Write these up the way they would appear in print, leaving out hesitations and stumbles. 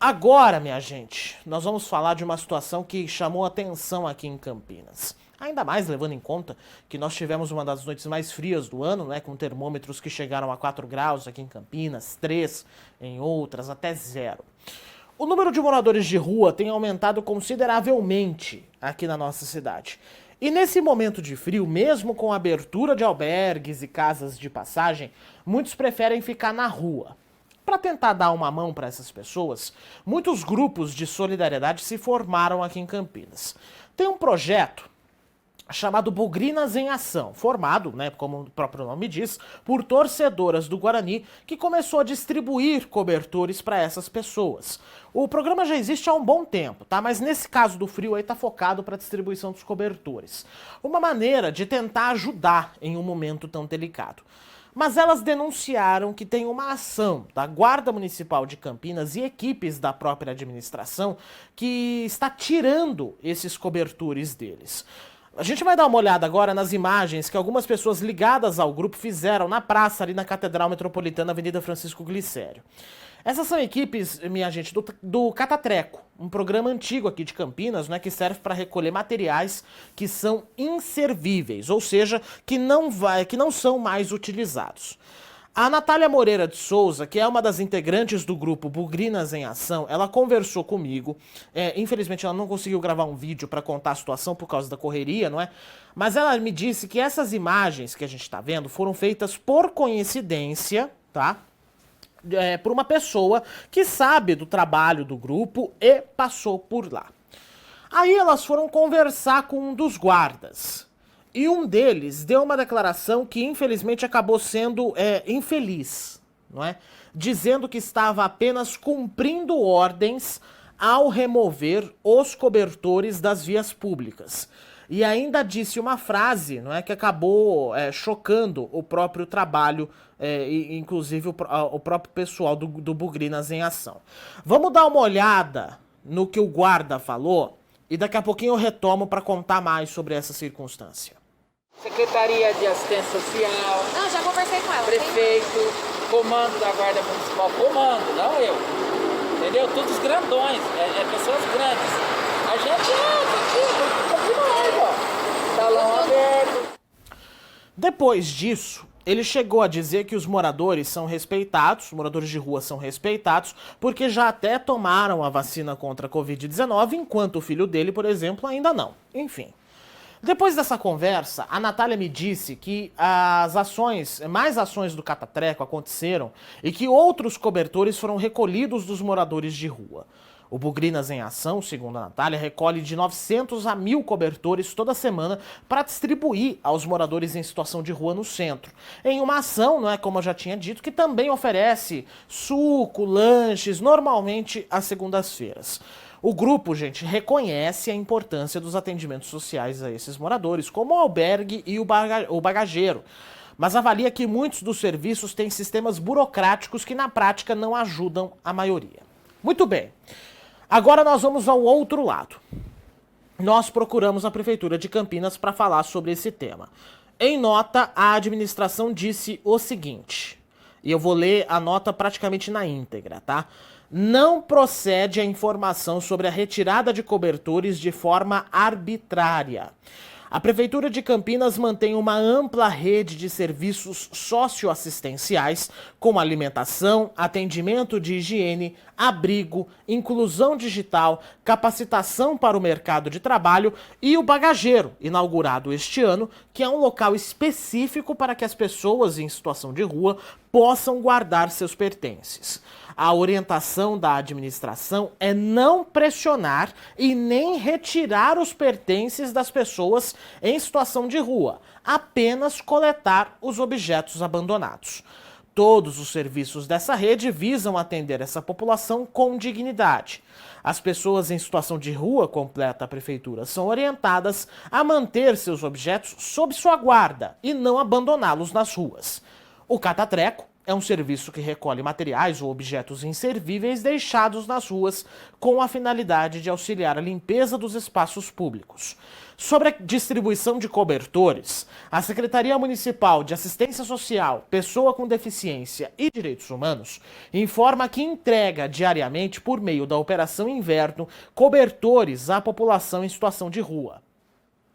Agora, minha gente, nós vamos falar de uma situação que chamou atenção aqui em Campinas. Ainda mais levando em conta que nós tivemos uma das noites mais frias do ano, né, com termômetros que chegaram a 4 graus aqui em Campinas, 3 em outras, até 0. O número de moradores de rua tem aumentado consideravelmente aqui na nossa cidade. E nesse momento de frio, mesmo com a abertura de albergues e casas de passagem, muitos preferem ficar na rua. Para tentar dar uma mão para essas pessoas, muitos grupos de solidariedade se formaram aqui em Campinas. Tem um projeto chamado Bugrinas em Ação, formado, né, como o próprio nome diz, por torcedoras do Guarani, que começou a distribuir cobertores para essas pessoas. O programa já existe há um bom tempo, tá? Mas nesse caso do frio aí tá focado para a distribuição dos cobertores. Uma maneira de tentar ajudar em um momento tão delicado. Mas elas denunciaram que tem uma ação da Guarda Municipal de Campinas e equipes da própria administração que está tirando esses cobertores deles. A gente vai dar uma olhada agora nas imagens que algumas pessoas ligadas ao grupo fizeram na praça ali na Catedral Metropolitana, Avenida Francisco Glicério. Essas são equipes, minha gente, do Catatreco, um programa antigo aqui de Campinas, né, que serve para recolher materiais que são inservíveis, ou seja, que não são mais utilizados. A Natália Moreira de Souza, que é uma das integrantes do grupo Bugrinas em Ação, ela conversou comigo. Infelizmente ela não conseguiu gravar um vídeo para contar a situação por causa da correria, não é? Mas ela me disse que essas imagens que a gente está vendo foram feitas por coincidência, tá? Por uma pessoa que sabe do trabalho do grupo e passou por lá. Aí elas foram conversar com um dos guardas. E um deles deu uma declaração que infelizmente acabou sendo infeliz, não é? Dizendo que estava apenas cumprindo ordens ao remover os cobertores das vias públicas. E ainda disse uma frase, não é, que acabou chocando o próprio trabalho, inclusive o próprio pessoal do Bugrinas em Ação. Vamos dar uma olhada no que o guarda falou e daqui a pouquinho eu retomo para contar mais sobre essa circunstância. Secretaria de Assistência Social. Não, já conversei com ela. Prefeito, comando da Guarda Municipal, comando, não eu. Entendeu? Todos grandões, pessoas grandes. A gente continua, ó. Salão aberto. Depois disso, ele chegou a dizer que os moradores são respeitados, os moradores de rua são respeitados, porque já até tomaram a vacina contra a Covid-19, enquanto o filho dele, por exemplo, ainda não. Enfim. Depois dessa conversa, a Natália me disse que mais ações do Catatreco aconteceram e que outros cobertores foram recolhidos dos moradores de rua. O Bugrinas em Ação, segundo a Natália, recolhe de 900 a 1.000 cobertores toda semana para distribuir aos moradores em situação de rua no centro. Em uma ação, não é, como eu já tinha dito, que também oferece suco, lanches, normalmente às segundas-feiras. O grupo, gente, reconhece a importância dos atendimentos sociais a esses moradores, como o albergue e o bagageiro, mas avalia que muitos dos serviços têm sistemas burocráticos que na prática não ajudam a maioria. Muito bem. Agora nós vamos ao outro lado. Nós procuramos a Prefeitura de Campinas para falar sobre esse tema. Em nota, a administração disse o seguinte, e eu vou ler a nota praticamente na íntegra, tá? Não procede a informação sobre a retirada de cobertores de forma arbitrária. A Prefeitura de Campinas mantém uma ampla rede de serviços socioassistenciais, como alimentação, atendimento de higiene, abrigo, inclusão digital, capacitação para o mercado de trabalho e o bagageiro, inaugurado este ano, que é um local específico para que as pessoas em situação de rua possam guardar seus pertences. A orientação da administração é não pressionar e nem retirar os pertences das pessoas em situação de rua, apenas coletar os objetos abandonados. Todos os serviços dessa rede visam atender essa população com dignidade. As pessoas em situação de rua, completa a Prefeitura, são orientadas a manter seus objetos sob sua guarda e não abandoná-los nas ruas. O Catatreco é um serviço que recolhe materiais ou objetos inservíveis deixados nas ruas com a finalidade de auxiliar a limpeza dos espaços públicos. Sobre a distribuição de cobertores, a Secretaria Municipal de Assistência Social, Pessoa com Deficiência e Direitos Humanos informa que entrega diariamente, por meio da Operação Inverno, cobertores à população em situação de rua.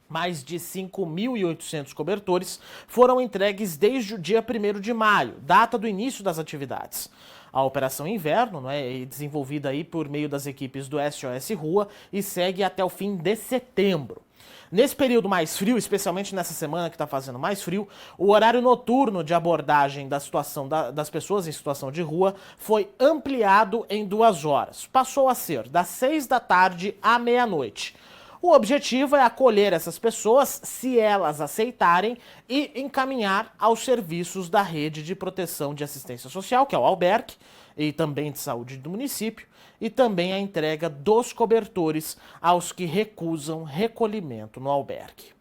Mais de 5.800 cobertores foram entregues desde o dia 1º de maio, data do início das atividades. A Operação Inverno é desenvolvida aí por meio das equipes do SOS Rua e segue até o fim de setembro. Nesse período mais frio, especialmente nessa semana que está fazendo mais frio, o horário noturno de abordagem da situação das pessoas em situação de rua foi ampliado em 2 horas. Passou a ser das 6 da tarde à meia-noite. O objetivo é acolher essas pessoas, se elas aceitarem, e encaminhar aos serviços da Rede de Proteção de Assistência Social, que é o albergue, e também de saúde do município, e também a entrega dos cobertores aos que recusam recolhimento no albergue.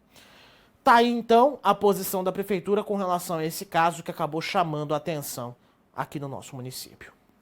Tá aí então a posição da prefeitura com relação a esse caso que acabou chamando a atenção aqui no nosso município.